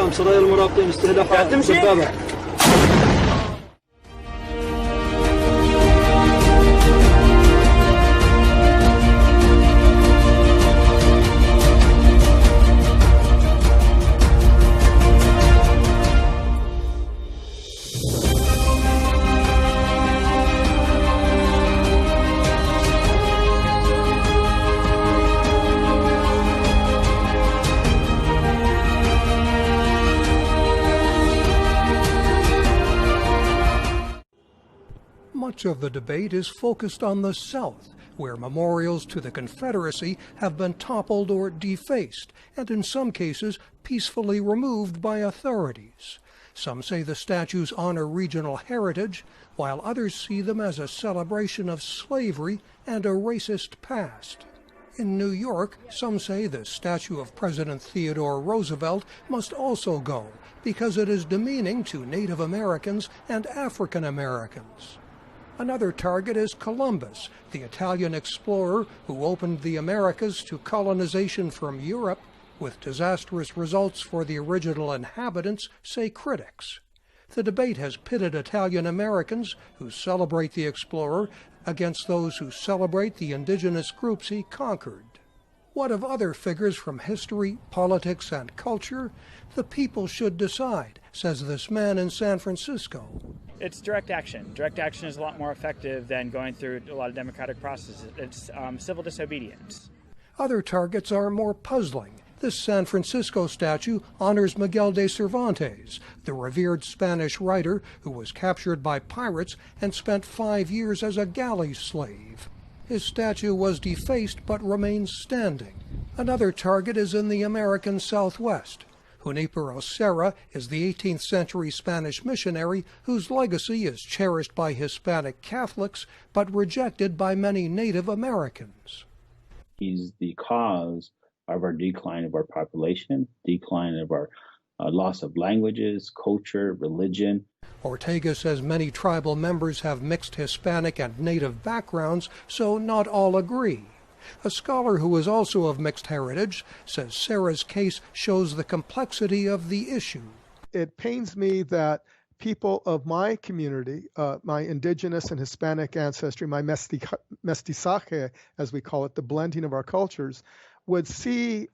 اعلام سرايا المرابطين استهداف دبابه. Much of the debate is focused on the South, where memorials to the Confederacy have been toppled or defaced, and in some cases peacefully removed by authorities. Some say the statues honor regional heritage, while others see them as a celebration of slavery and a racist past. In New York, some say the statue of President Theodore Roosevelt must also go because it is demeaning to Native Americans and African Americans. Another target is Columbus, the Italian explorer who opened the Americas to colonization from Europe, with disastrous results for the original inhabitants, say critics. The debate has pitted Italian Americans who celebrate the explorer against those who celebrate the indigenous groups he conquered. What of other figures from history, politics, and culture? The people should decide, says this man in San Francisco. It's direct action. Direct action is a lot more effective than going through a lot of democratic processes. It's civil disobedience. Other targets are more puzzling. This San Francisco statue honors Miguel de Cervantes, the revered Spanish writer who was captured by pirates and spent 5 years as a galley slave. His statue was defaced but remains standing. Another target is in the American Southwest. Junipero Serra is the 18th century Spanish missionary whose legacy is cherished by Hispanic Catholics but rejected by many Native Americans. He's the cause of our decline of our population, decline of our loss of languages, culture, religion. Ortega says many tribal members have mixed Hispanic and Native backgrounds, so not all agree. A scholar who is also of mixed heritage says Serra's case shows the complexity of the issue. It pains me that people of my community, my indigenous and Hispanic ancestry, my mestizaje, as we call it, the blending of our cultures, would see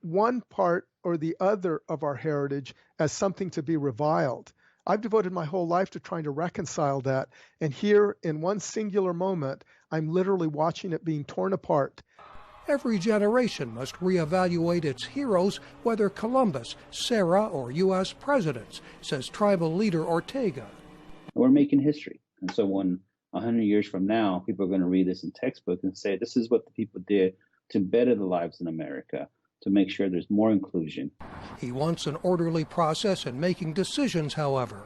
one part or the other of our heritage as something to be reviled. I've devoted my whole life to trying to reconcile that, and here in one singular moment, I'm literally watching it being torn apart. Every generation must reevaluate its heroes, whether Columbus, Serra, or U.S. presidents, says tribal leader Ortega. We're making history. And so when 100 years from now, people are going to read this in textbook and say, this is what the people did to better the lives in America, to make sure there's more inclusion. He wants an orderly process in making decisions, however.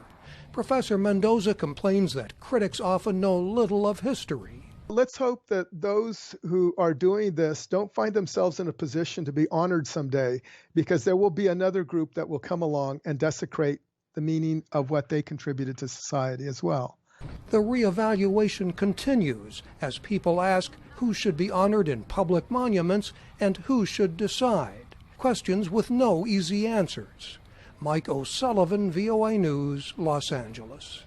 Professor Mendoza complains that critics often know little of history. Let's hope that those who are doing this don't find themselves in a position to be honored someday, because there will be another group that will come along and desecrate the meaning of what they contributed to society as well. The reevaluation continues as people ask who should be honored in public monuments and who should decide. Questions with no easy answers. Mike O'Sullivan, VOA News, Los Angeles.